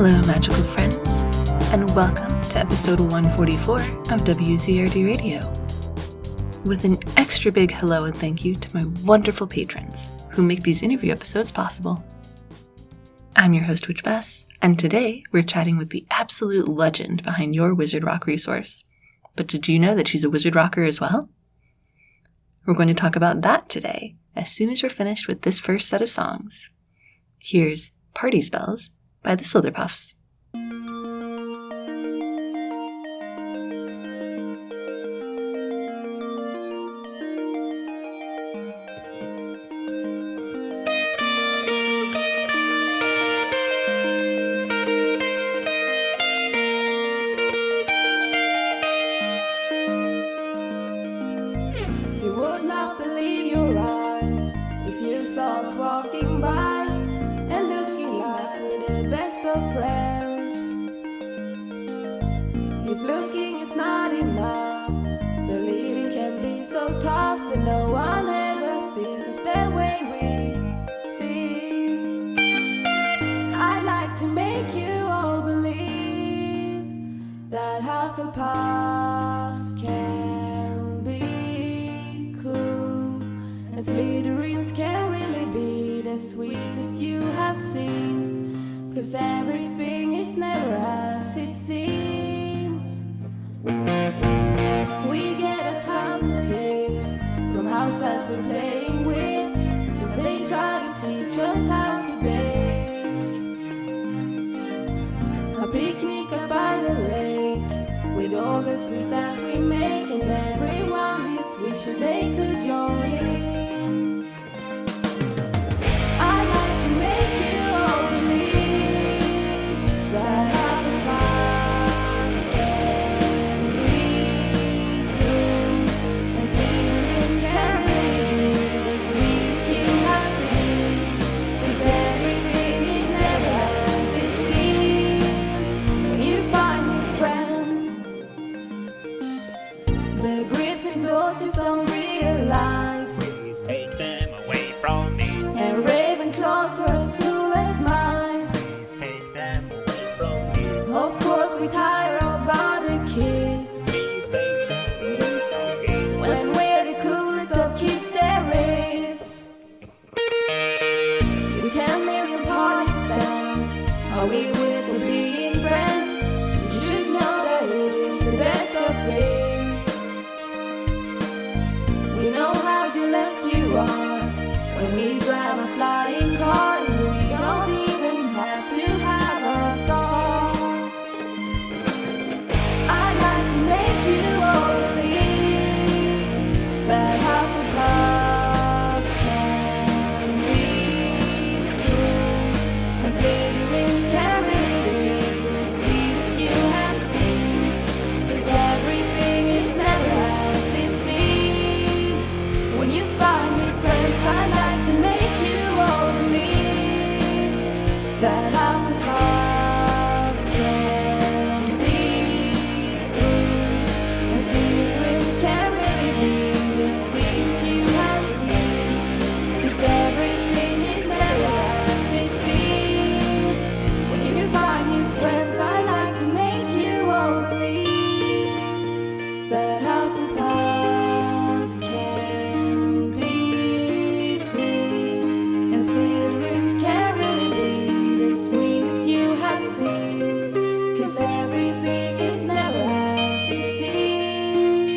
Hello, magical friends, and welcome to episode 144 of WZRD Radio. With an extra big hello and thank you to my wonderful patrons who make these interview episodes possible. I'm your host, Witch Bess, and today we're chatting with the absolute legend behind your Wizard Rock resource. But did you know that she's a Wizard Rocker as well? We're going to talk about that today, as soon as we're finished with this first set of songs. Here's Party Spells by the Slitherpuffs. You would not believe your eyes if you saw us walking by and looking like we're the best of friends. If looking is not enough, the living can be so tough, and no one ever sees us the way we see. I'd like to make you all believe that Hufflepuffs can be cool, and Slytherins can really be the sweetest you have seen, 'cause everything is never as it seems. We get a thousand tips from househelps we're playing with, and they try to teach us how to bake. A picnic up by the lake with all the sweets that we make, and everyone is wishing they could join in. I'd like to make you all believe that Hufflepuffs can be cool, and Slytherins can really be the sweetest you have seen, 'cause everything is never as it seems when you find new friends. The Gryffindors you don't realize, Please take them away from me. and Ravenclaws are as cool as mice. Please take them away from me. Of course we tire of other kids, Please take them away from me. when we're the coolest of kids there is. In 10 million party spells, are we with for being friends? You should know that it is the best of things. We know how jealous you are when we drive a flying car, and we don't even have to have a scar. I'd like to make you all believe that Hufflepuffs can be cool, and Slytherins can really be the sweetest you have seen, 'cause everything is never as it seems when you find new friends. I'd like to make you all believe that Hufflepuffs can be cool, and Slytherins can really be the sweetest you have seen, 'cause everything is never as it seems when you find new friends. I'd like to make you all believe that Hufflepuffs can be cool, and Slytherins can really be the sweetest you have seen, 'cause everything is never as it seems.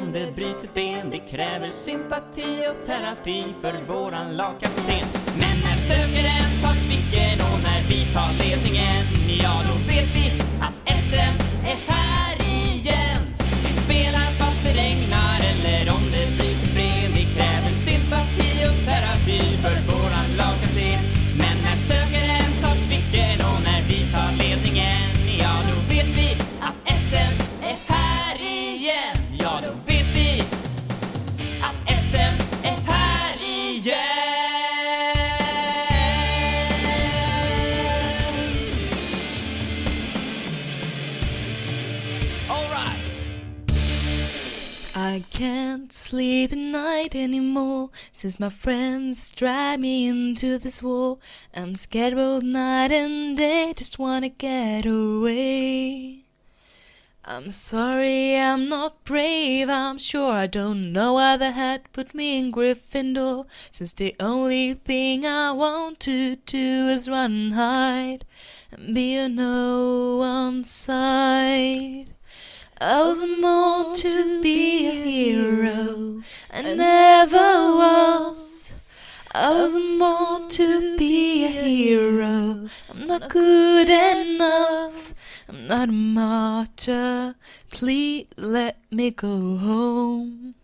om det bryts ett ben. Det kräver sympati och terapi för våran lagkapten. Men när sökaren tar kvicken och när vi tar ledningen, ja då vet vi att SM är här igen. Vi spelar fast det regnar eller om det bryts ett ben. Det kräver sympati och terapi för våran lagkapten. Men när sökaren tar kvicken och när vi tar ledningen, ja då vet vi att SM är här igen. Ja då vet vi att SM är här igen. All right. I can't sleep at night anymore since my friends drive me into this war. I'm scared both night and day, just wanna get away. I'm sorry I'm not brave, I'm sure I don't know why the hat put me in Gryffindor, since the only thing I want to do is run and hide and be on no one's side. I was born to be a hero, I never was. I was born to be a hero, I'm not good enough, I'm not a martyr, please let me go home.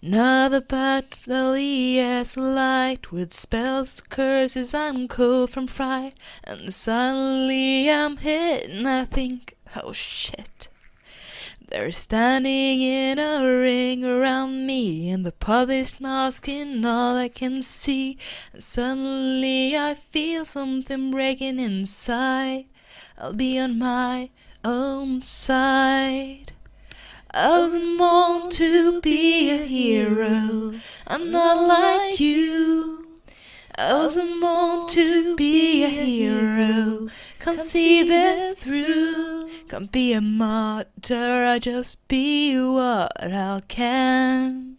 Another battle, yes, light with spells, curses, I'm cold from fright, and suddenly I'm hit and I think, oh shit. They're standing in a ring around me, and the polished mask in all I can see. And suddenly I feel something breaking inside. I'll be on my own side. I was born to be a hero, I'm not like you. I was born to be a hero, can't see this through. Can't be a martyr, I just be what I can.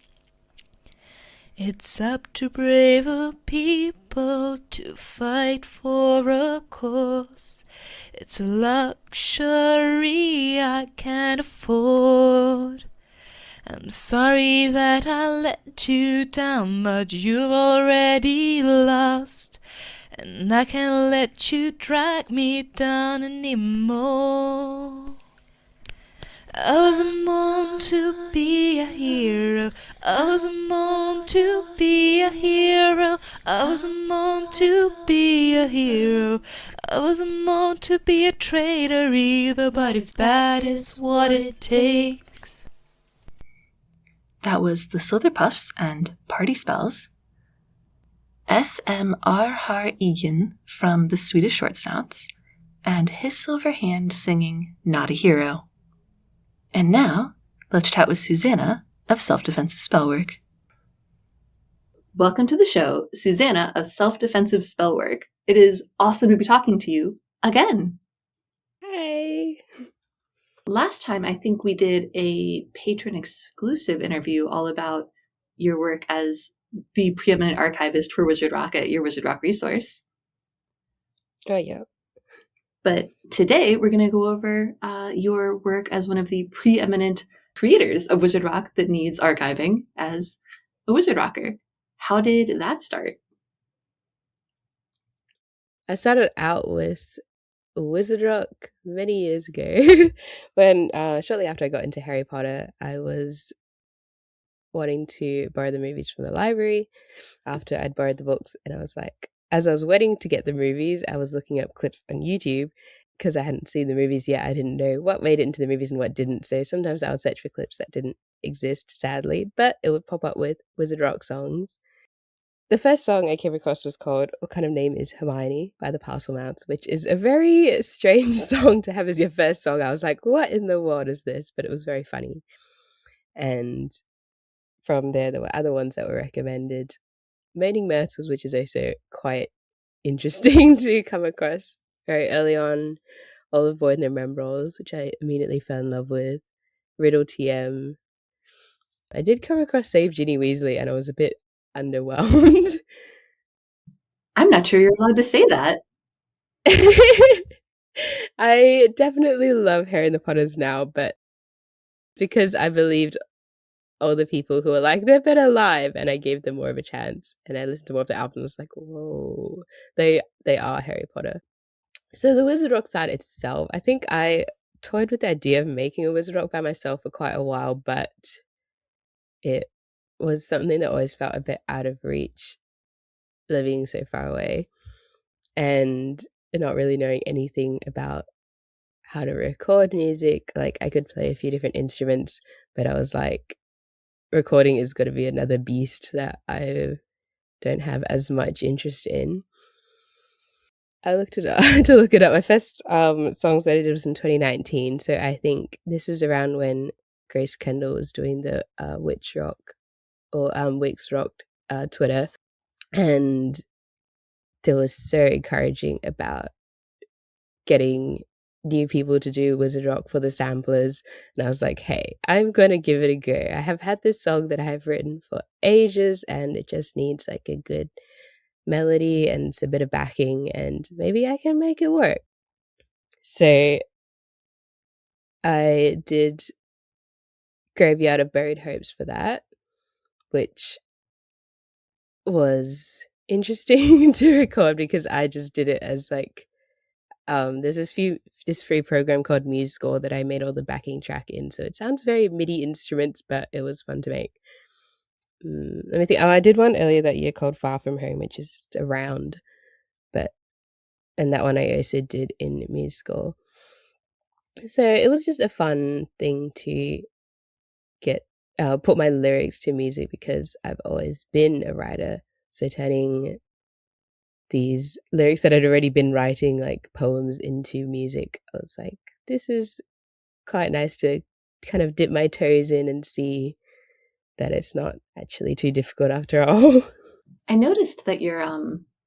It's up to braver people to fight for a cause. It's a luxury I can't afford. I'm sorry that I let you down, but you've already lost. And I can't let you drag me down anymore. I was born to be a hero, I was born to be a hero, I was born to be a hero, I was born to be a traitor either, but if that is what it takes. That was the Slitherpuffs and Party Spells. S.M.R. Har Egan from the Swedish Short Snouts, and His Silver Hand singing Not a Hero. And now, let's chat with Susannah of Self-Defensive Spellwork. Welcome to the show, Susannah of Self-Defensive Spellwork. It is awesome to be talking to you again. Hey. Last time, I think we did a patron-exclusive interview all about your work as the preeminent archivist for Wizard Rock at your Wizard Rock resource. Oh, yeah. But today, we're going to go over your work as one of the preeminent creators of Wizard Rock that needs archiving as a Wizard Rocker. How did that start? I started out with Wizard Rock many years ago when shortly after I got into Harry Potter, I was wanting to borrow the movies from the library after I'd borrowed the books, and I was like, as I was waiting to get the movies, I was looking up clips on YouTube because I hadn't seen the movies yet. I didn't know what made it into the movies and what didn't, so sometimes I would search for clips that didn't exist, sadly, but it would pop up with Wizard Rock songs. The first song I came across was called What Kind of Name is Hermione by the Parselmouths, which is a very strange song to have as your first song. I was like, what in the world is this? But it was very funny. And from there were other ones that were recommended. Moaning Myrtles, which is also quite interesting to come across very early on. Olive Boy and the Remembrals, which I immediately fell in love with. Riddle TM. I did come across Save Ginny Weasley and I was a bit underwhelmed. I'm not sure you're allowed to say that. I definitely love Harry and the Potters now, but because I believed older people who were like, they're better live, and I gave them more of a chance, and I listened to more of the album and was like, whoa, they are Harry Potter. So the Wizard Rock side itself, I think I toyed with the idea of making a Wizard Rock by myself for quite a while, but it was something that always felt a bit out of reach, living so far away and not really knowing anything about how to record music. Like, I could play a few different instruments, but I was like, recording is going to be another beast that I don't have as much interest in. I looked it up to look it up. My first songs that I did was in 2019, so I think this was around when Grace Kendall was doing the Witch Rock or Wix Rocked Twitter, and they were so encouraging about getting new people to do Wizard Rock for the samplers, and I was like, hey, I'm gonna give it a go. I have had this song that I have written for ages, and it just needs like a good melody and a bit of backing, and maybe I can make it work. So I did Graveyard of Buried Hopes for that, which was interesting to record because I just did it as like there's this free program called MuseScore that I made all the backing track in, so it sounds very MIDI instruments, but it was fun to make. Let me think. I did one earlier that year called Far From Home, which is just a round, and that one I also did in MuseScore. So it was just a fun thing to get put my lyrics to music because I've always been a writer. So turning these lyrics that I'd already been writing, like poems, into music, I was like, this is quite nice to kind of dip my toes in and see that it's not actually too difficult after all. I noticed that your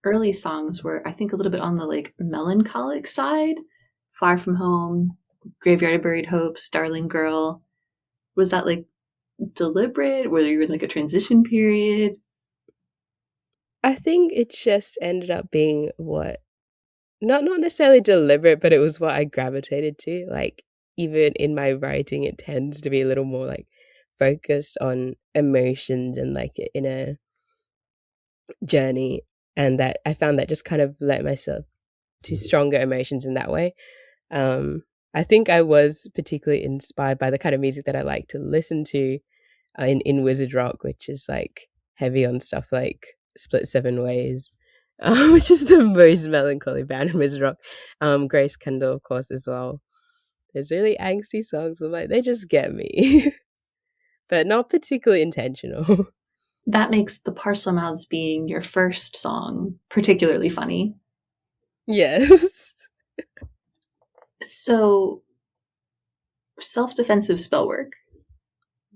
early songs were, I think, a little bit on the like melancholic side. Far From Home, Graveyard of Buried Hopes, Darling Girl. Was that like deliberate? Were you in like a transition period? I think it just ended up being what, not necessarily deliberate, but it was what I gravitated to. Like, even in my writing, it tends to be a little more like focused on emotions and like in a journey, and that I found that just kind of led myself to stronger emotions in that way. I think I was particularly inspired by the kind of music that I like to listen to in Wizard Rock, which is like heavy on stuff like Split Seven Ways, which is the most melancholy band in Wizard Rock. Grace Kendall, of course, as well. There's really angsty songs. I'm like, they just get me, but not particularly intentional. That makes The Parcel Mouths being your first song particularly funny. Yes. So, Self-Defensive Spellwork.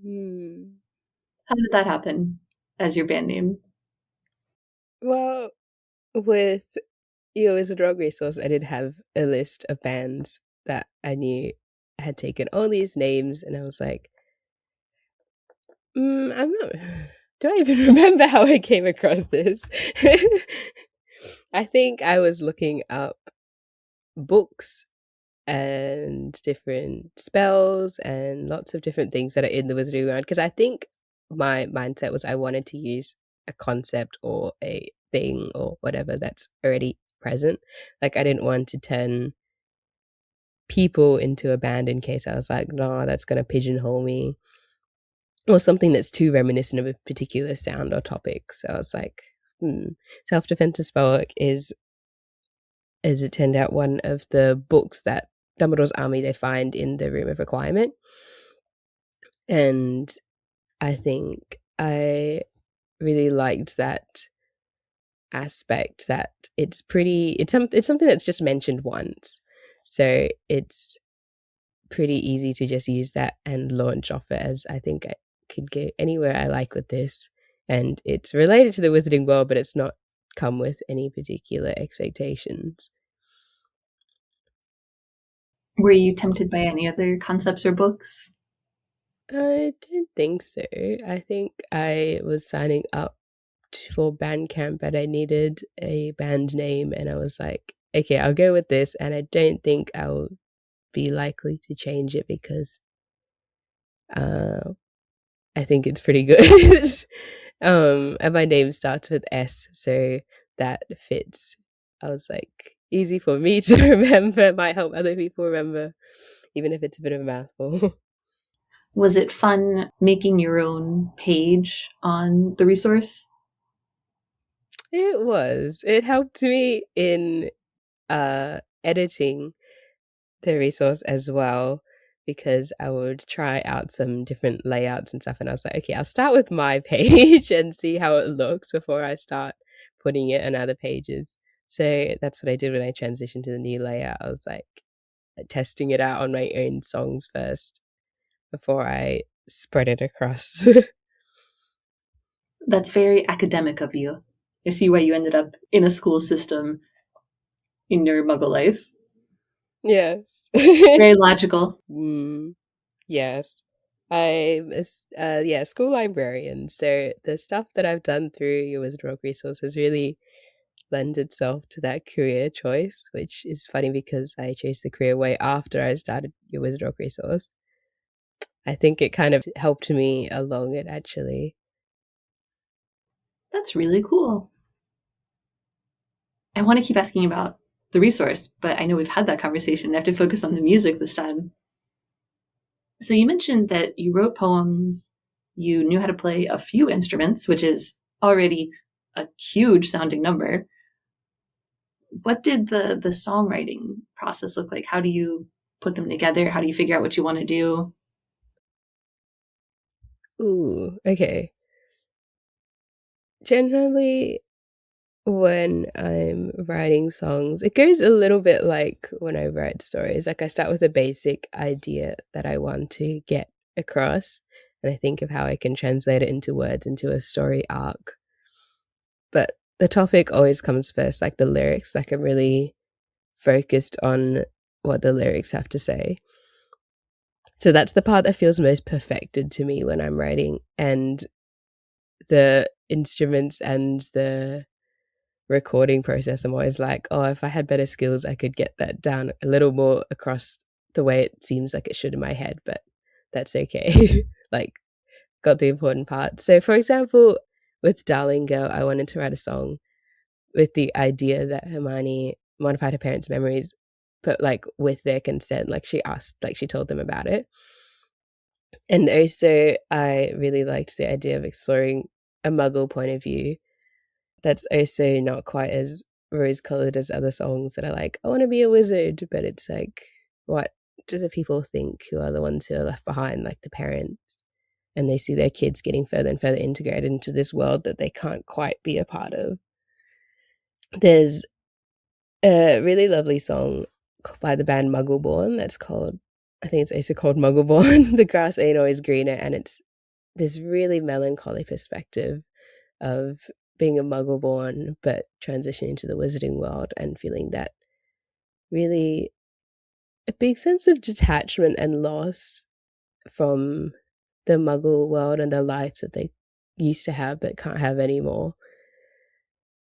How did that happen as your band name? Well, with your Wizard Rock resource, I did have a list of bands that I knew had taken all these names, and I was like, I'm not. Do I even remember how I came across this? I think I was looking up books and different spells and lots of different things that are in the wizarding world, because I think my mindset was I wanted to use a concept or a thing or whatever that's already present. Like, I didn't want to turn people into a band in case I was like, no, that's going to pigeonhole me, or something that's too reminiscent of a particular sound or topic. So I was like, Self-Defensive Spellwork is, as it turned out, one of the books that Dumbledore's army they find in the Room of Requirement. And I think I really liked that aspect, that it's something that's just mentioned once. So it's pretty easy to just use that and launch off it, as I think I could go anywhere I like with this. And it's related to the wizarding world, but it's not come with any particular expectations. Were you tempted by any other concepts or books? I don't think so. I think I was signing up for Bandcamp, but I needed a band name, and I was like, okay, I'll go with this, and I don't think I'll be likely to change it because I think it's pretty good. And my name starts with S, so that fits. I was like, easy for me to remember, might help other people remember, even if it's a bit of a mouthful. Was it fun making your own page on the resource? It was. It helped me in editing the resource as well, because I would try out some different layouts and stuff, and I was like, okay, I'll start with my page and see how it looks before I start putting it on other pages. So that's what I did when I transitioned to the new layout. I was like testing it out on my own songs first before I spread it across. That's very academic of you. I see why you ended up in a school system in your muggle life. Yes. Very logical. Yes. I'm a school librarian, so the stuff that I've done through your Wizard Rock resource has really lend itself to that career choice, which is funny because I chose the career way after I started your Wizard Rock resource. I think it kind of helped me along it, actually. That's really cool. I want to keep asking about the resource, but I know we've had that conversation. I have to focus on the music this time. So you mentioned that you wrote poems, you knew how to play a few instruments, which is already a huge sounding number. What did the songwriting process look like? How do you put them together? How do you figure out what you want to do? Ooh, okay. Generally, when I'm writing songs, it goes a little bit like when I write stories. Like I start with a basic idea that I want to get across, and I think of how I can translate it into words into a story arc. But the topic always comes first, like the lyrics. Like I'm really focused on what the lyrics have to say. So that's the part that feels most perfected to me when I'm writing. And the instruments and the recording process, I'm always like, oh, if I had better skills, I could get that down a little more across the way it seems like it should in my head, but that's okay. Like, got the important part. So, for example, with Darling Girl, I wanted to write a song with the idea that Hermione modified her parents' memories, but like with their consent. Like she asked, like she told them about it. And also, I really liked the idea of exploring a muggle point of view that's also not quite as rose colored as other songs that are like, I want to be a wizard, but it's like, what do the people think who are the ones who are left behind, like the parents? And they see their kids getting further and further integrated into this world that they can't quite be a part of. There's a really lovely song by the band Muggleborn that's called, I think it's also called Muggleborn. The grass ain't always greener, and it's this really melancholy perspective of being a Muggleborn but transitioning to the wizarding world and feeling that really a big sense of detachment and loss from the Muggle world and the life that they used to have but can't have anymore.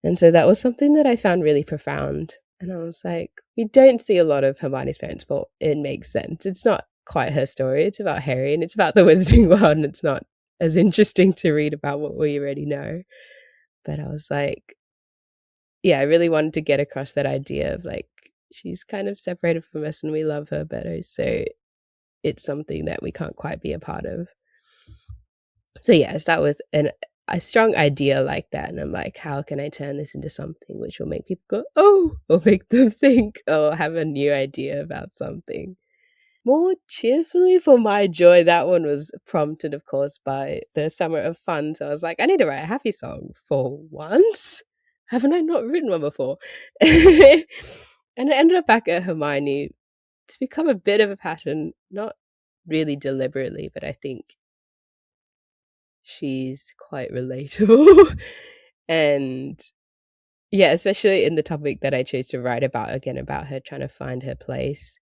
And so that was something that I found really profound. And I was like, we don't see a lot of Hermione's parents, but it makes sense. It's not quite her story. It's about Harry and it's about the Wizarding World, and it's not as interesting to read about what we already know. But I was like, yeah, I really wanted to get across that idea of like, she's kind of separated from us and we love her, but also it's something that we can't quite be a part of. So yeah, I start with a strong idea like that, and I'm like, how can I turn this into something which will make people go, oh, or make them think or have a new idea about something. More cheerfully for my joy, that one was prompted, of course, by the Summer of Fun. So I was like, I need to write a happy song for once. Haven't I not written one before? And I ended up back at Hermione. It's become a bit of a pattern, not really deliberately, but I think she's quite relatable. And yeah, especially in the topic that I chose to write about, again, about her trying to find her place,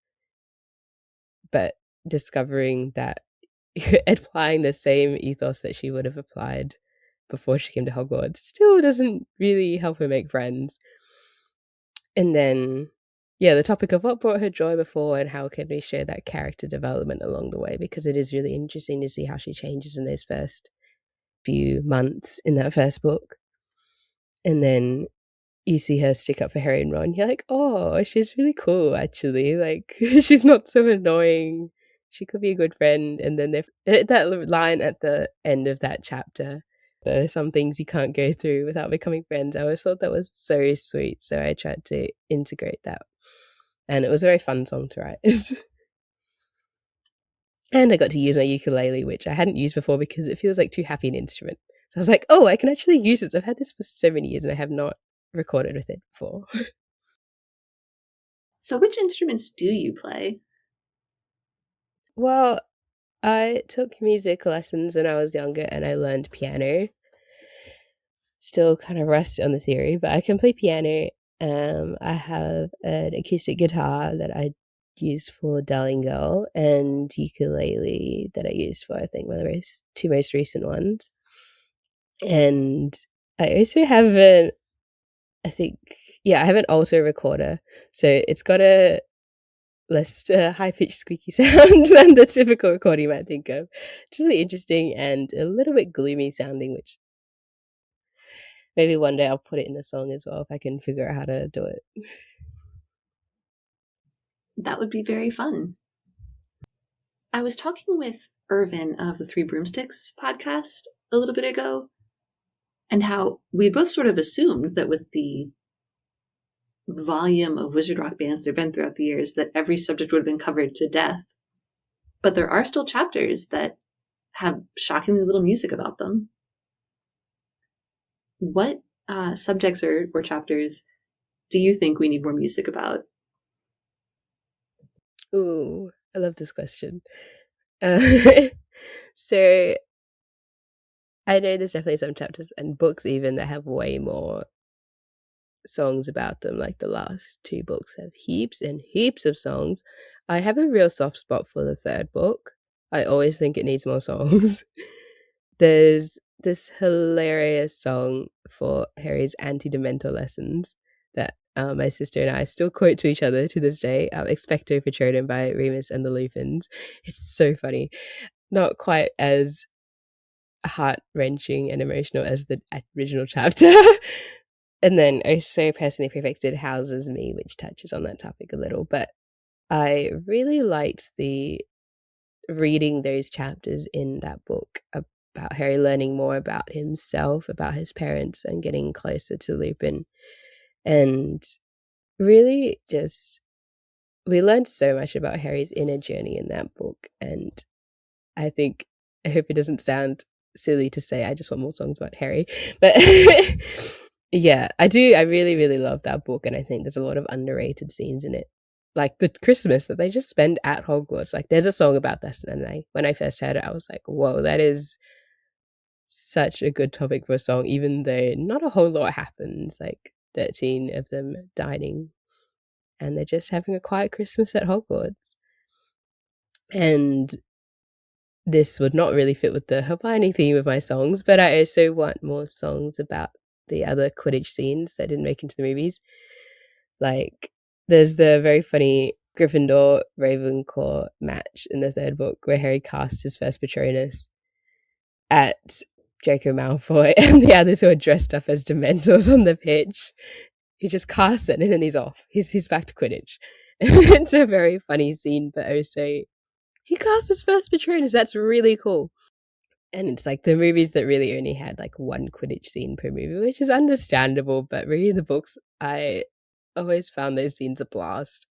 but discovering that applying the same ethos that she would have applied before she came to Hogwarts still doesn't really help her make friends. And then, the topic of what brought her joy before and how can we share that character development along the way, because it is really interesting to see how she changes in those first few months in that first book. And then you see her stick up for Harry and Ron. You're like, oh, she's really cool, actually. Like, she's not so annoying. She could be a good friend. And then that line at the end of that chapter, there are some things you can't go through without becoming friends. I always thought that was so sweet. So I tried to integrate that. And it was a very fun song to write. And I got to use my ukulele, which I hadn't used before because it feels like too happy an instrument. So I was like, oh, I can actually use this. I've had this for so many years and I have not recorded with it before. So which instruments do you play? Well, I took music lessons when I was younger and I learned piano. Still kind of rusty on the theory, but I can play piano. I have an acoustic guitar that I use for Darling Girl and ukulele that I used for, I think, one of the two most recent ones. And I also have I have an alto recorder. So it's got a less high-pitched squeaky sound than the typical recording you might think of. It's really interesting and a little bit gloomy sounding, which maybe one day I'll put it in a song as well if I can figure out how to do it. That would be very fun. I was talking with Irvin of the Three Broomsticks podcast a little bit ago, and how we both sort of assumed that with the volume of Wizard Rock bands there have been throughout the years, that every subject would have been covered to death. But there are still chapters that have shockingly little music about them. What subjects or chapters do you think we need more music about? Ooh, I love this question. So I know there's definitely some chapters and books even that have way more songs about them. Like the last two books have heaps and heaps of songs. I have a real soft spot for the third book. I always think it needs more songs. There's this hilarious song for Harry's anti-dementor lessons that my sister and I still quote to each other to this day. Expecto Patronum by Remus and the Lupins. It's so funny. Not quite as heart-wrenching and emotional as the original chapter. And then also Personally Prefixed Houses Me, which touches on that topic a little. But I really liked the reading those chapters in that book about Harry learning more about himself, about his parents, and getting closer to Lupin. And really just, we learned so much about Harry's inner journey in that book. And I hope it doesn't sound silly to say I just want more songs about Harry. But yeah, I do. I really, really love that book. And I think there's a lot of underrated scenes in it. Like the Christmas that they just spend at Hogwarts. Like there's a song about that. And when I first heard it, I was like, whoa, that is such a good topic for a song, even though not a whole lot happens. Like 13 of them dining. And they're just having a quiet Christmas at Hogwarts. And this would not really fit with the Hermione theme of my songs, but I also want more songs about the other Quidditch scenes that didn't make into the movies. Like, there's the very funny Gryffindor Ravenclaw match in the third book where Harry casts his first Patronus at Draco Malfoy and the others who are dressed up as Dementors on the pitch. He just casts it and then he's off. He's back to Quidditch. It's a very funny scene, but also he cast his first Patronus. That's really cool. And it's like the movies that really only had like one Quidditch scene per movie, which is understandable. But reading the books, I always found those scenes a blast.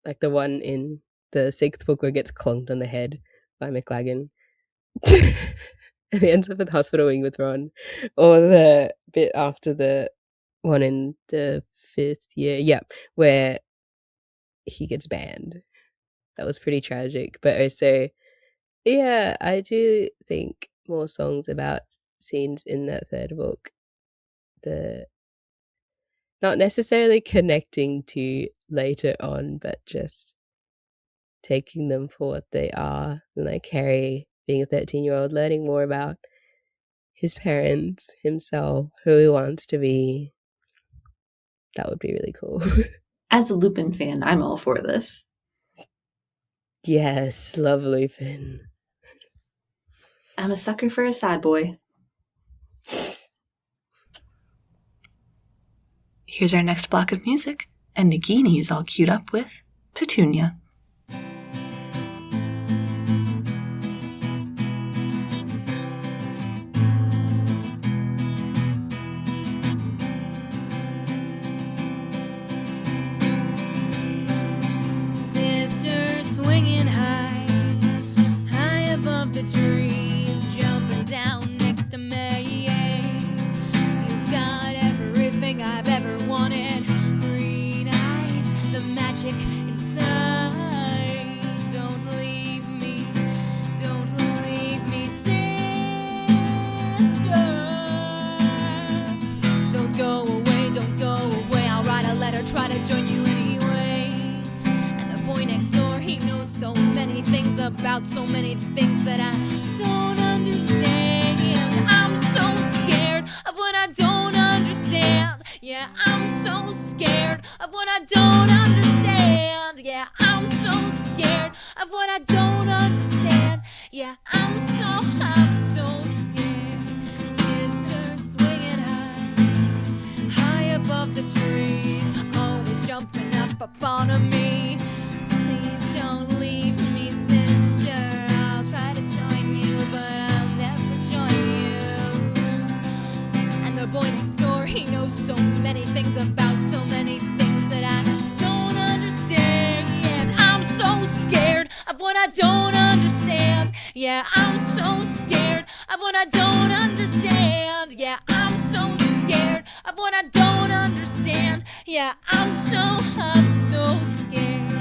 Like the one in the sixth book where it gets clunked on the head by McLaggen. And he ends up in the hospital wing with Ron. Or the bit after the one in the fifth year. Yeah, where he gets banned. That was pretty tragic. But also, yeah, I do think more songs about scenes in that third book. Not necessarily connecting to later on, but just taking them for what they are. Like Harry being a 13-year-old, learning more about his parents, himself, who he wants to be. That would be really cool. As a Lupin fan, I'm all for this. Yes, love Lupin. I'm a sucker for a sad boy. Here's our next block of music, and Nagini is all queued up with Petunia. Sister swinging high, high above the trees, jumping down next to me. You've got everything I've ever wanted. Green eyes, the magic inside. Don't leave me, sister. Don't go away. I'll write a letter, try to join you anyway. And the boy next door, he knows so many things about so many things that I don't understand. I'm so scared of what I don't understand. Yeah, I'm so scared of what I don't understand. Yeah, I'm so scared of what I don't understand. Yeah, I'm so scared. Sister swinging high above the trees, always jumping up on me. So please don't leave me, sister. I'll try to join you, but I'll never join you. And the boy next door, he knows so many things about so many things that I don't understand. I'm so scared of what I don't understand. Yeah, I'm so scared of what I don't understand. Yeah, I'm so scared of what I don't understand. Yeah, I'm so scared.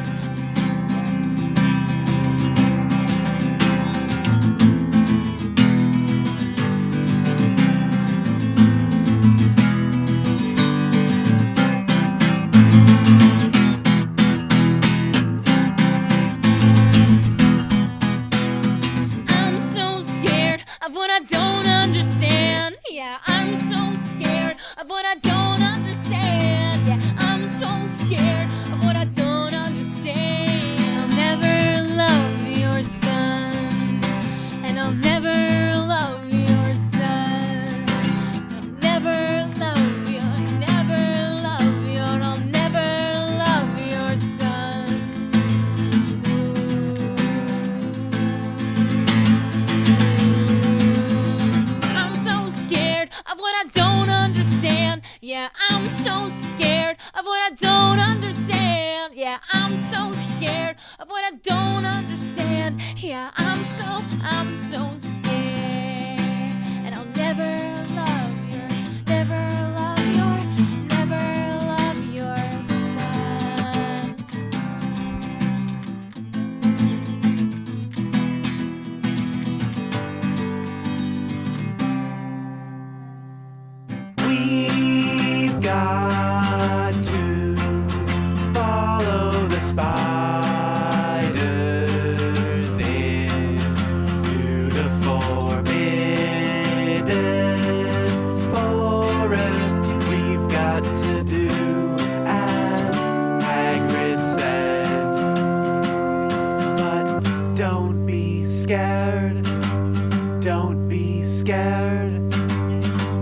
I'm so scared of what I don't understand. Yeah, I'm so scared of what I don't understand. Yeah, I'm so scared of what I don't understand. I'll never love your son, and I'll never love your son. I'll never love your, I'll never love your son. I'm so scared of what I don't understand. Yeah, I'm so scared of what I don't understand. Yeah, I'm so scared of what I don't understand. Yeah, I'm so scared. And I'll never love your, never love your son. We've got to follow the spiders into the forbidden forest. We've got to do as Hagrid said. But don't be scared. Don't be scared.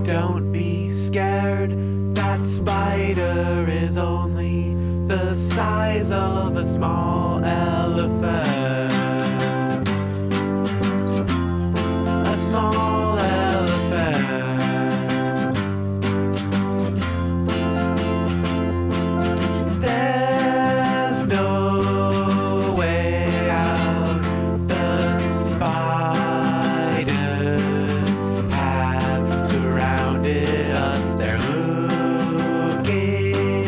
Don't be scared, that spider is only the size of a small elephant. A small elephant. There's no way out. The spiders have surrounded us. They're looking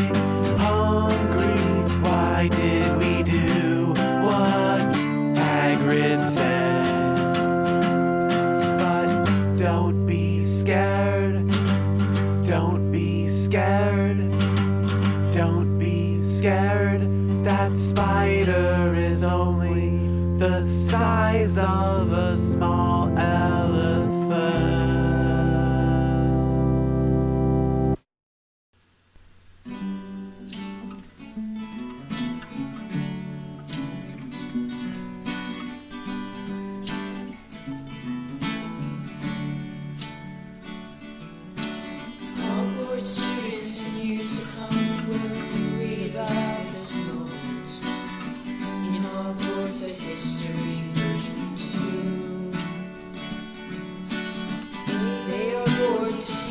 hungry. Why did we do what Hagrid said? But don't be scared. Don't be scared. Don't be scared. That spider is only the size of a small elephant.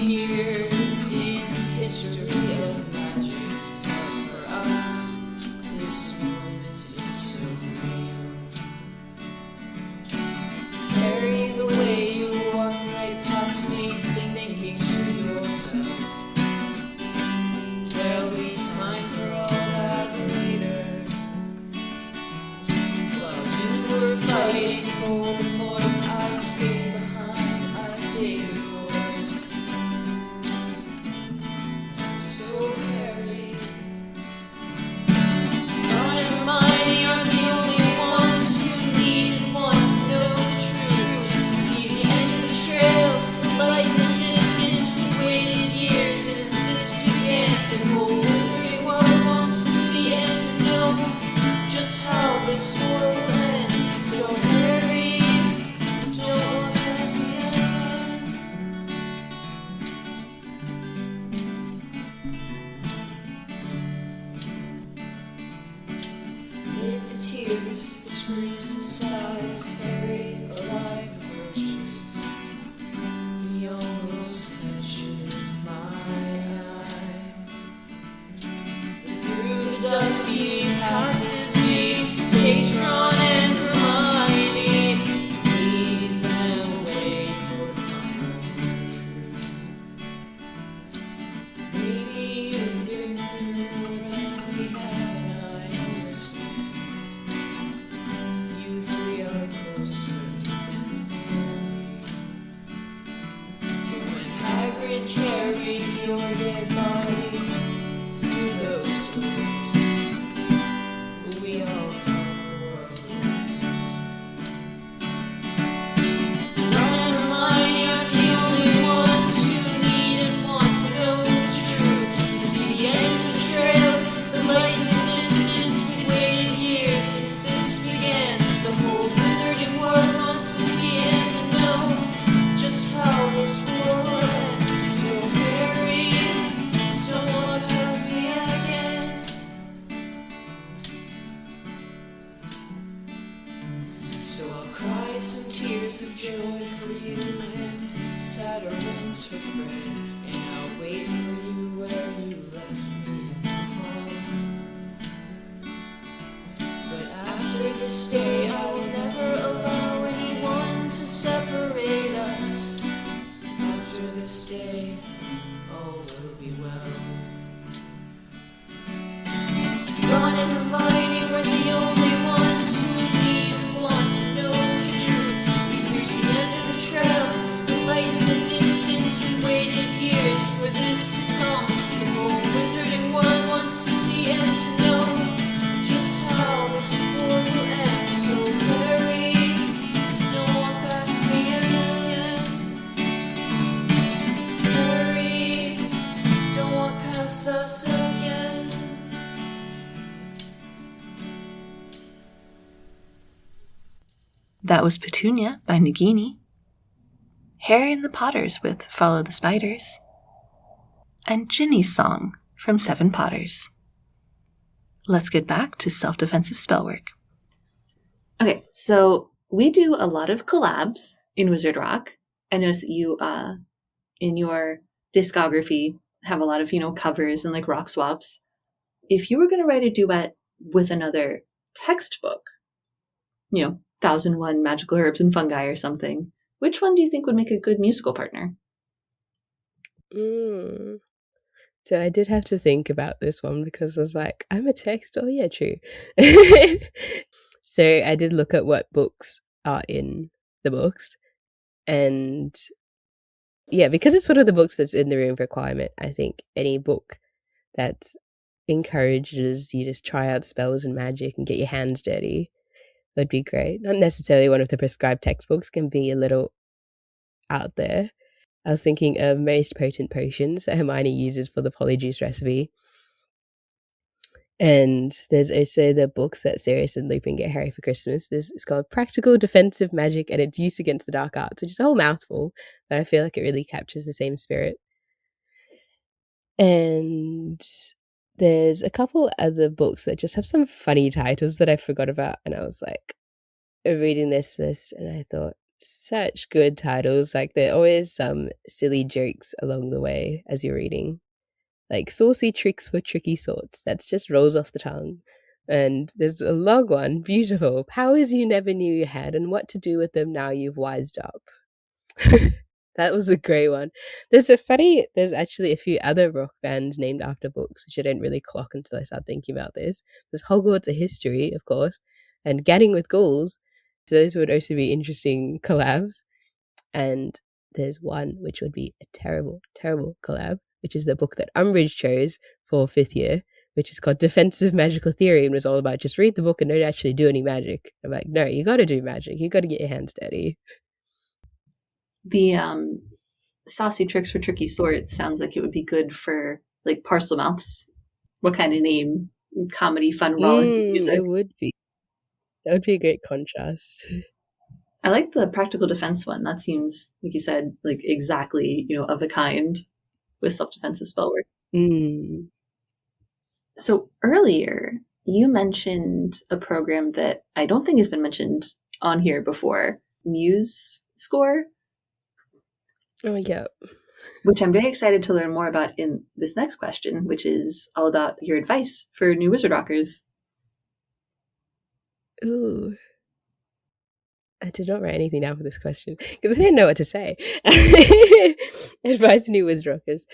tears in history of magic. But for us, this moment is so real. Harry, the way you walk right past me, thinking to yourself, there'll be time for all that later. While you were fighting for the point, I stayed behind, I stayed the course. So Harry, Ron and Hermione are the only ones who need and want to know the truth. See the end of the trail, the light in the distance. We waited years since this began. The whole wizarding world wants to see and to know just how this war will end. So Harry, don't walk past me again. In the tears, the screams, the sighs, Harry alive approaches. He almost catches my eye. Through the dust he passes me, takes Ron and Hermione, leads them away for the final truth. Maybe you've been through more than we have, and I understand. You three are closer than me. But when Hagrid carried your dead body through those doors, we all felt the world around. Ron and Hermione are the only ones who need and want to know the truth. We see the end of the trail, the light in the distance. We waited years since this began. The whole wizarding world wants to see and to know just how this war will end. So Harry, don't walk past me again. So I'll cry some tears of joy for you and sadder ones for Fred. And I'll wait for you where you left me in the hall. But after this day, I will never allow anyone to separate us. After this day, all will be well. Ron and Hermione were the only ones who need and want to know the truth. We reached the end of the trail, the light in the distance. We waited years for this to come. The whole wizarding world wants to see and to know just how this war will end. So Harry, don't walk past me again. Harry, don't walk past us again. That was Petunia by Nagini, Harry and the Potters with Follow the Spiders, and Ginny's Song from Seven Potters. Let's get back to self-defensive spellwork. Okay, so we do a lot of collabs in Wizard Rock. I noticed that you, in your discography, have a lot of, covers and like rock swaps. If you were going to write a duet with another textbook, 1001 Magical Herbs and Fungi or something, which one do you think would make a good musical partner? So I did have to think about this one because I was like, I'm a text. Oh yeah, true. So I did look at what books are in the books, and yeah, because it's sort of the books that's in the room requirement, I think any book that encourages you to try out spells and magic and get your hands dirty would be great. Not necessarily one of the prescribed textbooks, can be a little out there. I was thinking of Most Potent Potions that Hermione uses for the Polyjuice recipe. And there's also the books that Sirius and Lupin get Harry for Christmas. It's called Practical Defensive Magic and Its Use Against the Dark Arts, which is a whole mouthful, but I feel like it really captures the same spirit. And there's a couple other books that just have some funny titles that I forgot about, and I was like reading this list and I thought such good titles. Like there are always some silly jokes along the way as you're reading. Like saucy tricks for tricky sorts. That's just rolls off the tongue. And there's a log one, beautiful. Powers you never knew you had and what to do with them now you've wised up. That was a great one. There's actually a few other rock bands named after books, which I didn't really clock until I started thinking about this. There's Hogwarts A History, of course, and Gadding with Ghouls. So those would also be interesting collabs. And there's one which would be a terrible, terrible collab, which is the book that Umbridge chose for 5th year, which is called Defensive Magical Theory, and was all about just read the book and don't actually do any magic. I'm like, no, you got to do magic. You got to get your hands dirty. The saucy tricks for tricky sorts sounds like it would be good for like Parcel Mouths. What kind of name? Comedy, fun, rollicking music. It would be. That would be a great contrast. I like the practical defense one. That seems, like you said, like exactly, of a kind with self-defensive spellwork. So earlier, you mentioned a program that I don't think has been mentioned on here before, Muse Score. Oh, yeah. Which I'm very excited to learn more about in this next question, which is all about your advice for new Wizard Rockers. Ooh. I did not write anything down for this question because I didn't know what to say. Advice to new Wizard Rockers.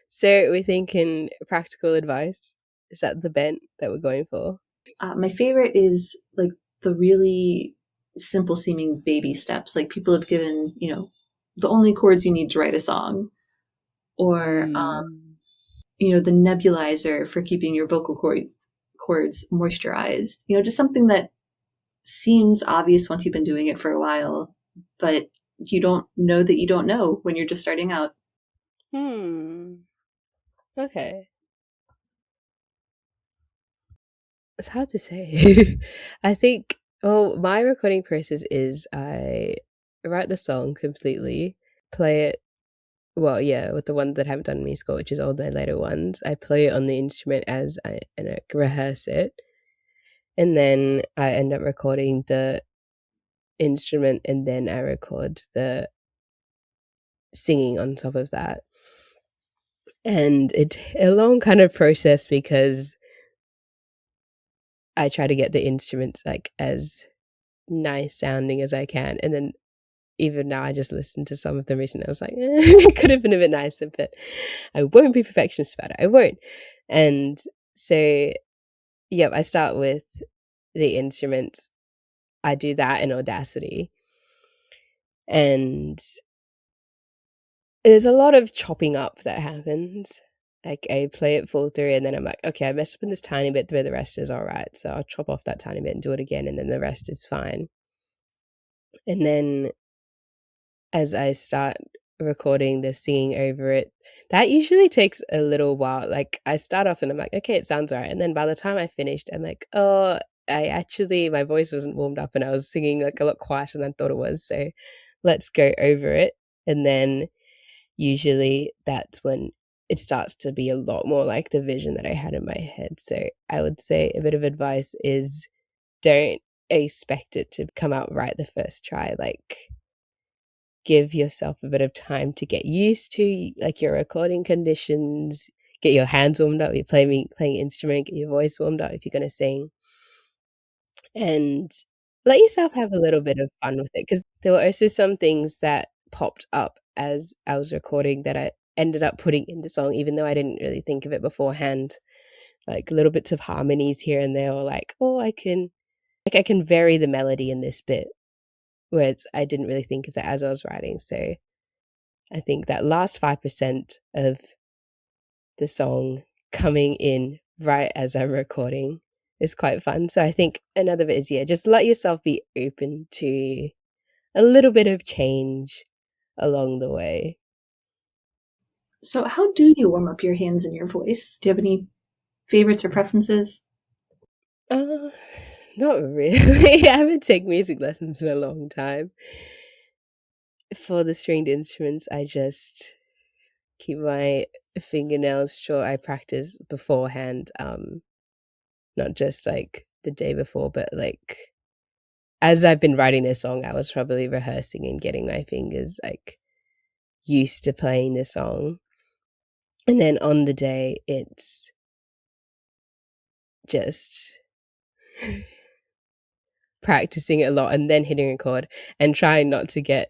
So we're thinking practical advice. Is that the bent that we're going for? My favorite is like the really simple seeming baby steps. Like people have given, the only chords you need to write a song, or the nebulizer for keeping your vocal cords moisturized. Just something that seems obvious once you've been doing it for a while, but you don't know that you don't know when you're just starting out. Okay. It's hard to say. I think, my recording process is I write the song completely, play it, with the ones that I haven't done musical, which is all the later ones. I play it on the instrument and I rehearse it. And then I end up recording the instrument and then I record the singing on top of that. And it's a long kind of process because I try to get the instruments like as nice sounding as I can. And then even now I just listened to some of them recently. I was like, it could have been a bit nicer, but I won't be perfectionist about it. I won't. And so, I start with the instruments. I do that in Audacity. And there's a lot of chopping up that happens. Like I play it full through and then I'm like, okay, I messed up in this tiny bit, but the rest is all right. So I'll chop off that tiny bit and do it again, and then the rest is fine. And then as I start recording the singing over it, that usually takes a little while. Like I start off and I'm like, okay, it sounds all right. And then by the time I finished, I'm like, oh, my voice wasn't warmed up and I was singing like a lot quieter than I thought it was. So let's go over it. And then usually that's when it starts to be a lot more like the vision that I had in my head. So I would say a bit of advice is don't expect it to come out right the first try. Like give yourself a bit of time to get used to like your recording conditions, get your hands warmed up, you're playing instrument, get your voice warmed up if you're going to sing, and let yourself have a little bit of fun with it, because there were also some things that popped up as I was recording that I ended up putting in the song even though I didn't really think of it beforehand, like little bits of harmonies here and there, or like, oh, I can vary the melody in this bit, whereas I didn't really think of that as I was writing. So I think that last 5% of the song coming in right as I'm recording is quite fun. So I think another bit is, just let yourself be open to a little bit of change along the way. So how do you warm up your hands and your voice? Do you have any favorites or preferences? Not really. I haven't taken music lessons in a long time. For the stringed instruments, I just keep my fingernails short. I practice beforehand, not just like the day before, but like as I've been writing this song, I was probably rehearsing and getting my fingers like used to playing the song. And then on the day, it's just practicing it a lot and then hitting record and trying not to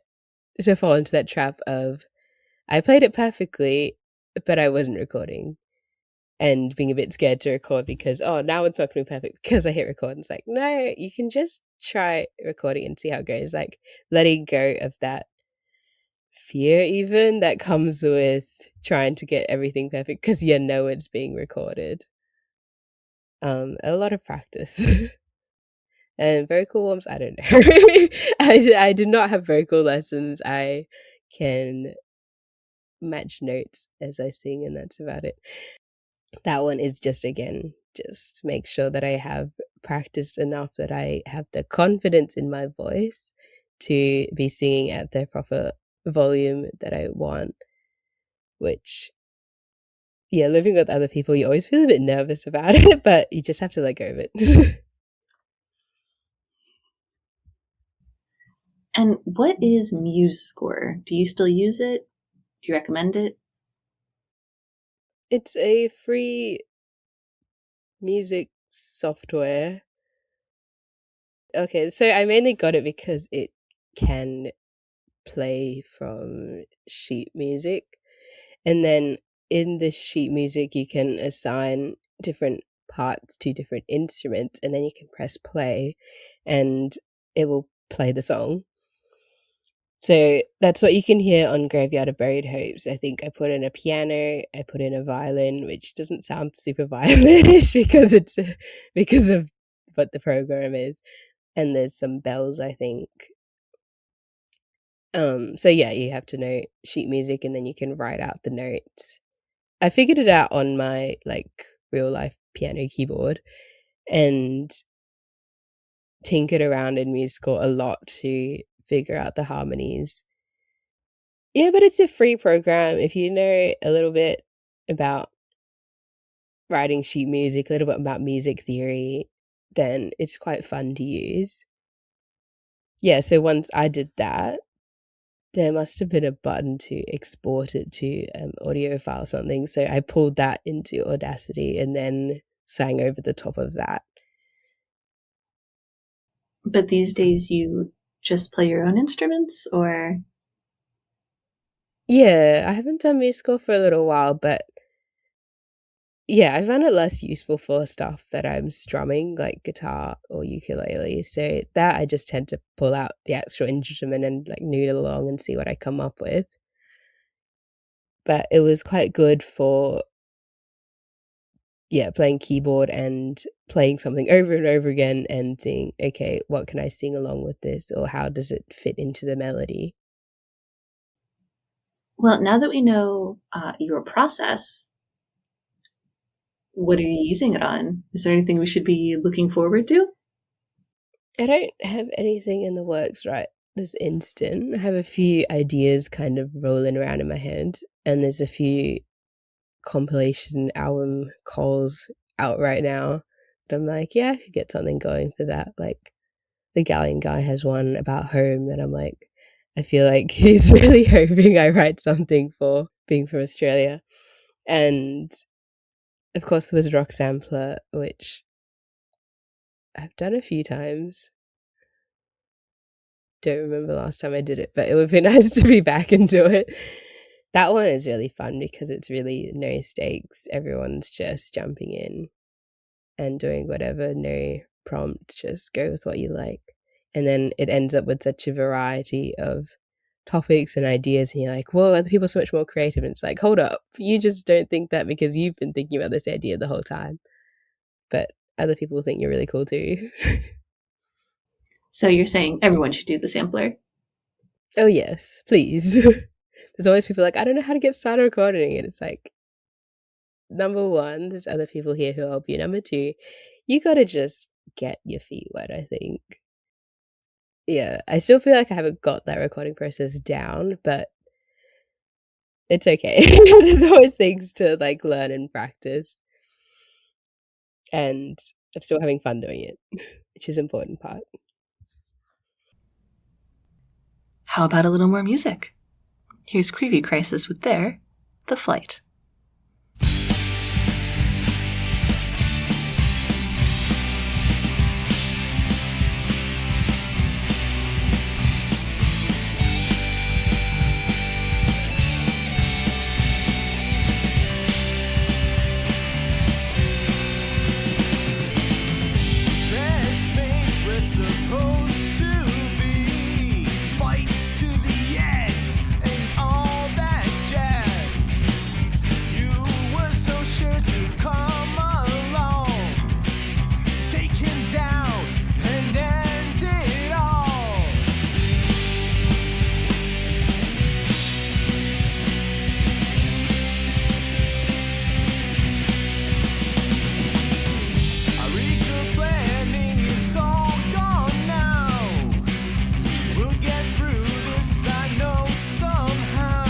fall into that trap of I played it perfectly, but I wasn't recording, and being a bit scared to record because, oh, now it's not going to be perfect because I hit record. And it's like, no, you can just try recording and see how it goes. Like letting go of that fear even that comes with trying to get everything perfect because you know it's being recorded. A lot of practice. And vocal warms, I don't know. I do not have vocal lessons. I can match notes as I sing, and that's about it. That one is just, again, just make sure that I have practiced enough that I have the confidence in my voice to be singing at the proper volume that I want, which, yeah, living with other people, you always feel a bit nervous about it, but you just have to let go of it. And what is MuseScore? Do you still use it? Do you recommend it? It's a free music software. Okay, so I mainly got it because it can play from sheet music, and then in the sheet music you can assign different parts to different instruments, and then you can press play and it will play the song. So that's what you can hear on Graveyard of Buried Hopes. I think I put in a piano, I put in a violin, which doesn't sound super violinish because of what the program is, and there's some bells, I think. So yeah, you have to know sheet music and then you can write out the notes. I figured it out on my like real life piano keyboard and tinkered around in MuseScore a lot to figure out the harmonies. Yeah, but it's a free program. If you know a little bit about writing sheet music, a little bit about music theory, then it's quite fun to use. Yeah, so once I did that, there must have been a button to export it to audio file or something. So I pulled that into Audacity and then sang over the top of that. But these days you just play your own instruments, or? Yeah, I haven't done musical for a little while, but yeah, I found it less useful for stuff that I'm strumming, like guitar or ukulele. So that I just tend to pull out the actual instrument and like noodle along and see what I come up with. But it was quite good for, yeah, playing keyboard and playing something over and over again and seeing, okay, what can I sing along with this, or how does it fit into the melody? Well, now that we know your process, what are you using it on? Is there anything we should be looking forward to? I don't have anything in the works right this instant. I have a few ideas kind of rolling around in my head, and there's a few compilation album calls out right now. But I'm like, yeah, I could get something going for that. Like the Galleon guy has one about home that I'm like, I feel like he's really hoping I write something for being from Australia. And of course there was a rock sampler, which I've done a few times. Don't remember last time I did it, but it would be nice to be back into it. That one is really fun because it's really no stakes. Everyone's just jumping in and doing whatever, no prompt, just go with what you like. And then it ends up with such a variety of topics and ideas, and you're like, whoa, other people are so much more creative. And it's like, hold up, you just don't think that because you've been thinking about this idea the whole time. But other people think you're really cool too. So you're saying everyone should do the sampler? Oh yes, please. There's always people like, I don't know how to get started recording. And it's like, number one, there's other people here who help you. Number two, you gotta just get your feet wet, I think. Yeah, I still feel like I haven't got that recording process down, but it's okay. There's always things to like learn and practice. And I'm still having fun doing it, which is an important part. How about a little more music? Here's Creepy Crisis with their The Flight. Best mates we're supposed to be. Fight to the end and all that jazz. You were so sure to come along to take him down and end it all. Our eager planning is all gone now. We'll get through this, I know somehow.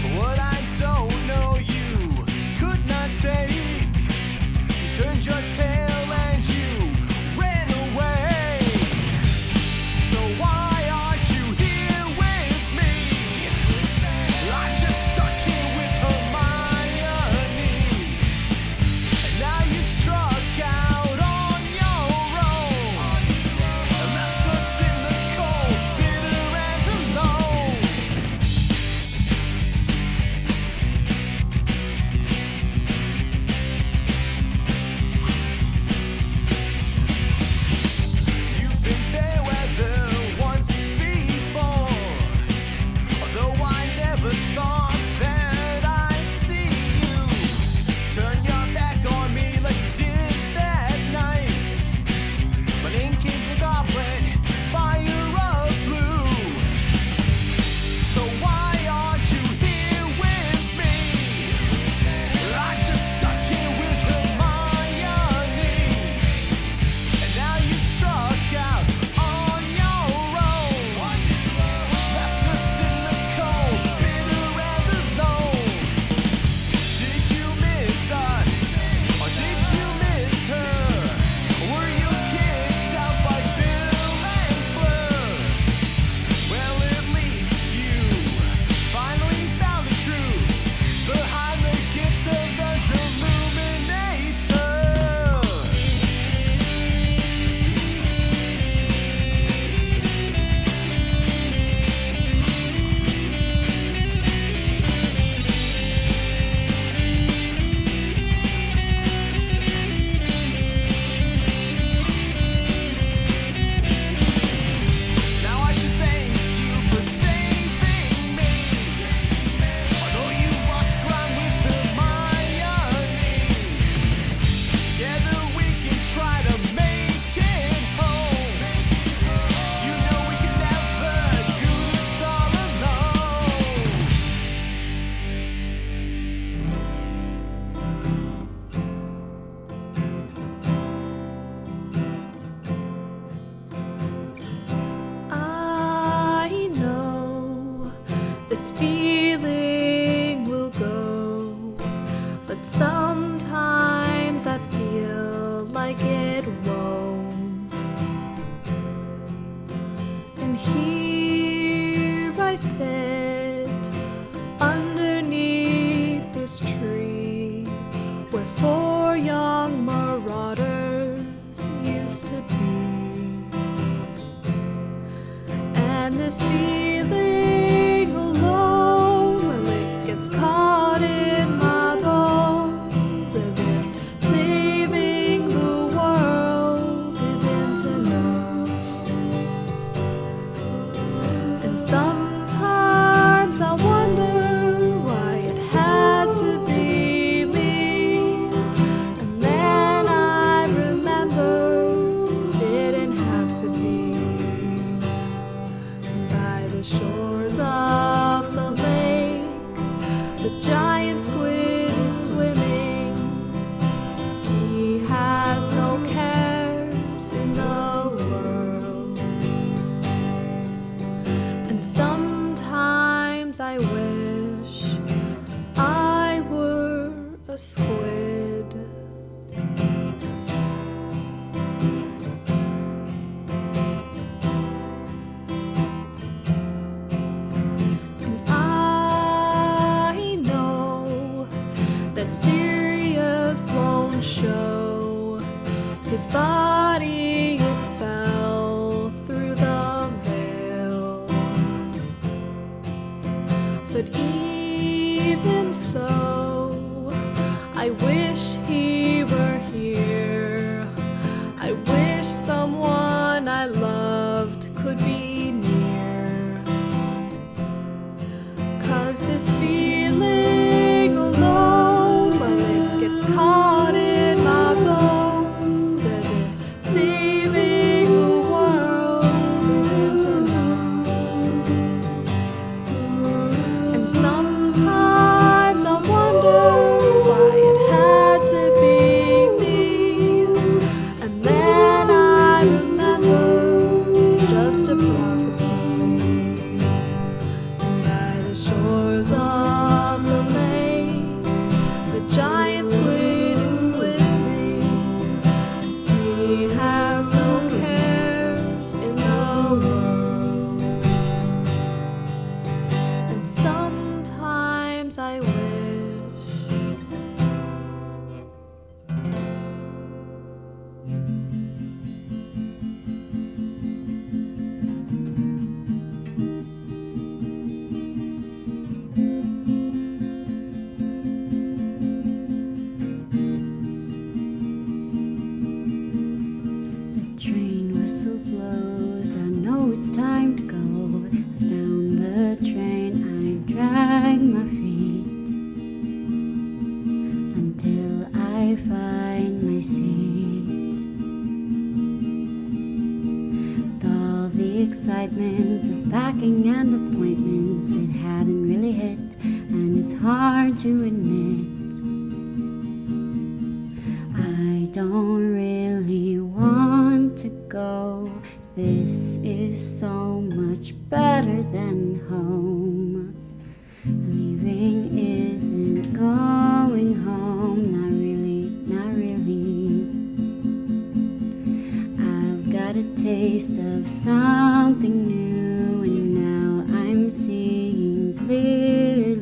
But what I don't know you could not take. You turned your tail and you ran away. So why aren't you here with me? I'm just stuck here with Hermione. And now you struck out on your own and left us in the cold, bitter and alone. You've been fair weather once before, although I never thought that I'd see you turn your back on me like you did that night. My name came from Goblin, fire of blue. So why aren't you here with me? I'm just stuck here with Hermione. And now you struck out on your own. Left us in the cold, bitter and alone. Did you miss us? Or did you miss her? Or were you kicked out by Bill and Fleur? Well, at least you finally found the truth behind the gift of the Deluminator. Now I should thank you for saving me. Although you've lost ground with Hermione, together we can try to make it home. You know we can never do this all alone. I know this feeling will go, but sometimes I feel like it won't. And here I sit underneath this tree where 4 young marauders used to be. And this feeling alone, well, it gets caught in my bones as if saving the world isn't enough. And sometimes I wonder why it had to be me. And then I remember it didn't have to be. By the shores of the lake, the giant squid is swimming. He has no cares in the world. And sometimes I wish I were a squid. I find my seat. With all the excitement of packing and appointments, it hadn't really hit, and it's hard to admit. I don't really want to go. This is so much better than home. Leaving isn't going home. Not really, not really. I've got a taste of something new, and now I'm seeing clearly.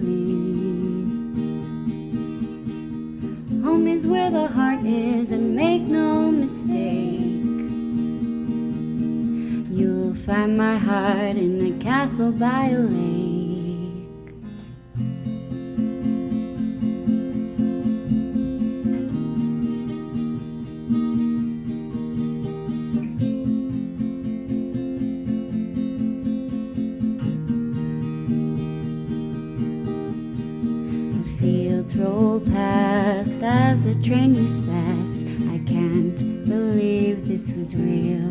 Home is where the heart is, and make no mistake, you'll find my heart in a castle by a lake. The fields roll past as the train moves fast. I can't believe this was real.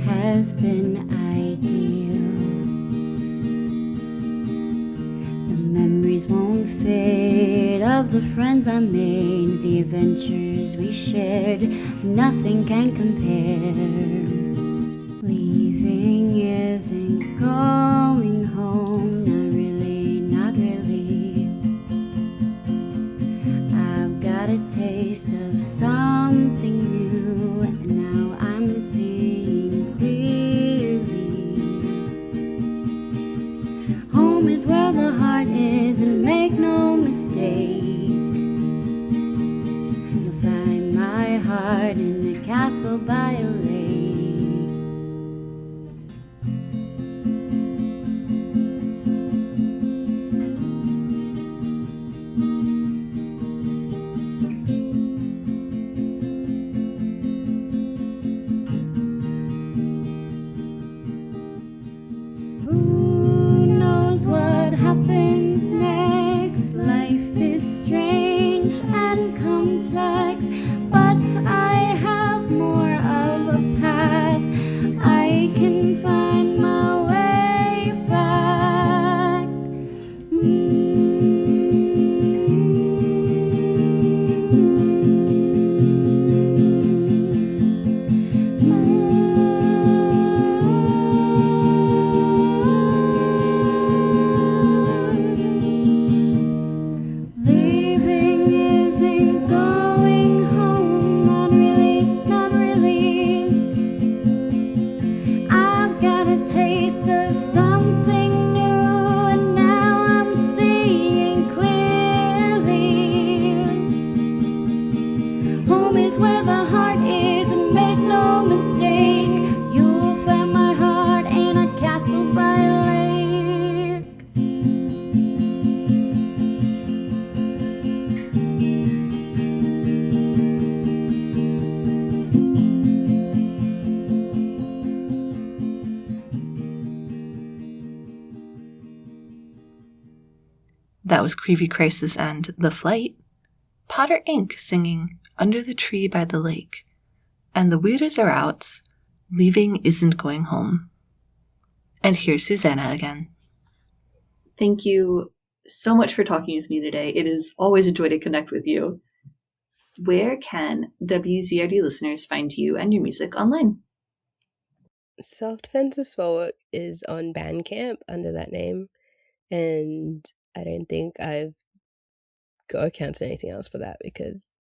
Has been ideal. The memories won't fade of the friends I made, the adventures we shared, nothing can compare. Leaving isn't going home, not really, not really. I've got a taste of something new, and now I'm seeing clearly. Home is where the heart is, and make no mistake, you'll find my heart in a castle by a lake. Who knows what happens next? Life is strange and complex, but I have more of a path. I can find my way back. Leaving isn't going home, not really, not really. I've got a taste of something new, and now I'm seeing clearly. Home is where the heart is, and make no mistake, you'll find my heart in a castle by a lake. That was Creevy Crisis and The Flight. Potter Inc. singing Under the Tree by the Lake. And the Weirdos Are Out's Leaving Isn't Going Home. And here's Susannah again. Thank you so much for talking with me today. It is always a joy to connect with you. Where can WZRD listeners find you and your music online? Self-Defensive Spellwork is on Bandcamp under that name, and I don't think I've got accounts or anything else for that because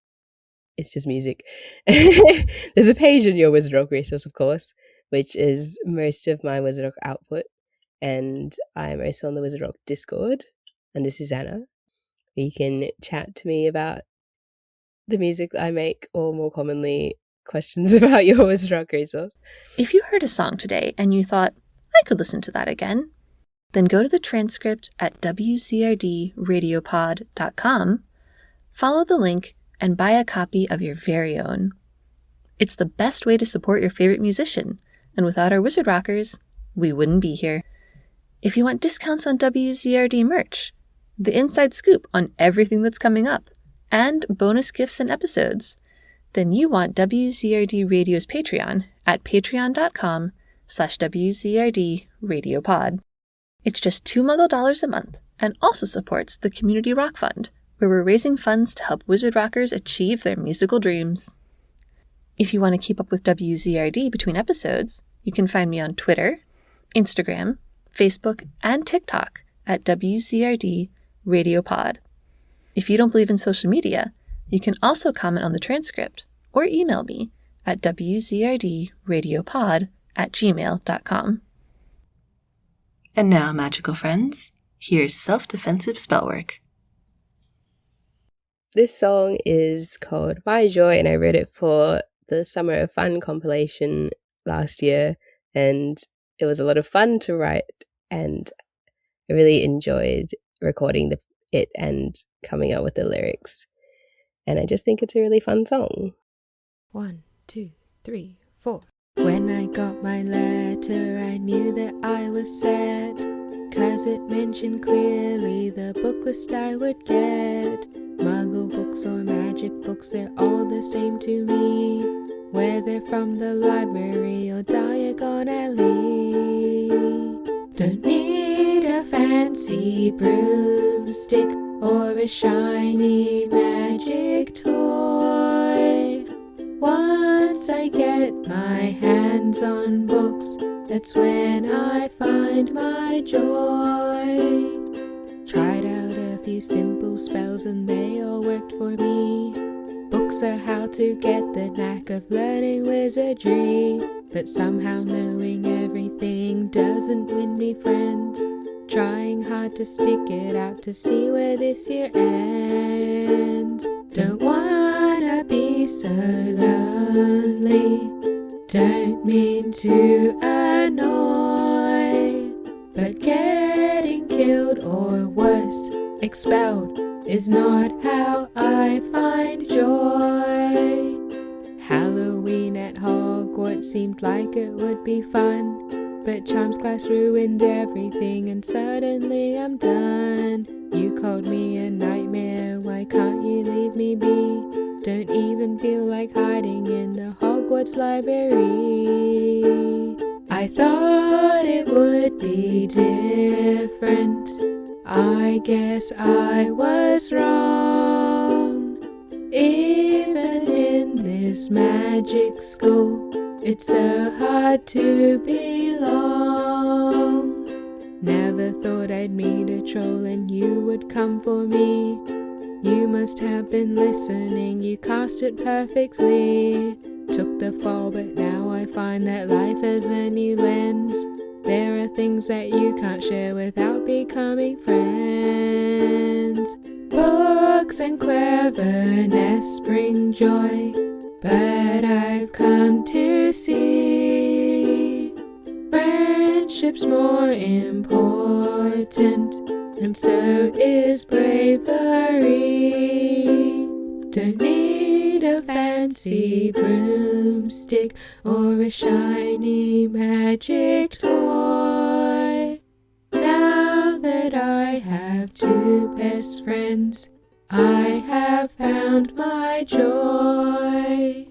it's just music. There's a page in your Wizard Rock resource, of course, which is most of my Wizard Rock output, and I'm also on the Wizard Rock Discord under Susannah. You can chat to me about the music that I make, or more commonly, questions about your Wizard Rock resource. If you heard a song today and you thought, I could listen to that again, then go to the transcript at wcrdradiopod.com, follow the link, and buy a copy of your very own. It's the best way to support your favorite musician, and without our Wizard Rockers, we wouldn't be here. If you want discounts on WZRD merch, the inside scoop on everything that's coming up, and bonus gifts and episodes, then you want WZRD Radio's Patreon at patreon.com/WZRD Radiopod. It's just $2 a month and also supports the Community Rock Fund, where we're raising funds to help Wizard Rockers achieve their musical dreams. If you want to keep up with WZRD between episodes, you can find me on Twitter, Instagram, Facebook, and TikTok at WZRD Radiopod. If you don't believe in social media, you can also comment on the transcript or email me at wzrdradiopod@gmail.com. And now, magical friends, here's Self-Defensive Spellwork. This song is called My Joy, and I wrote it for the Summer of Fun compilation last year, and it was a lot of fun to write, and I really enjoyed recording it and coming up with the lyrics, and I just think it's a really fun song. 1, 2, 3, 4. When I got my letter, I knew that I was sad, 'cause it mentioned clearly the book list I would get. Muggle books or magic books, they're all the same to me, whether from the library or Diagon Alley. Don't need a fancy broomstick or a shiny magic toy. Once I get my hands on books, that's when I find my joy. Tried out a few simple spells and they all worked for me. Books are how to get the knack of learning wizardry, but somehow knowing everything doesn't win me friends. Trying hard to stick it out to see where this year ends. Don't wanna be so lonely, don't mean to annoy, but getting killed or worse, expelled, is not how I find joy. Halloween at Hogwarts seemed like it would be fun, but Charms class ruined everything and suddenly I'm done. You called me a nightmare, why can't you leave me be? Don't even feel like hiding in the Hogwarts library. I thought it would be different, I guess I was wrong. Even in this magic school, it's so hard to belong. Never thought I'd meet a troll and you would come for me. You must have been listening, you cast it perfectly. Took the fall, but now I find that life has a new lens. There are things that you can't share without becoming friends. Books and cleverness bring joy, but I've come to see friendship's more important, and so is bravery. Don't need a fancy broomstick or a shiny magic toy. Now that I have two best friends, I have found my joy.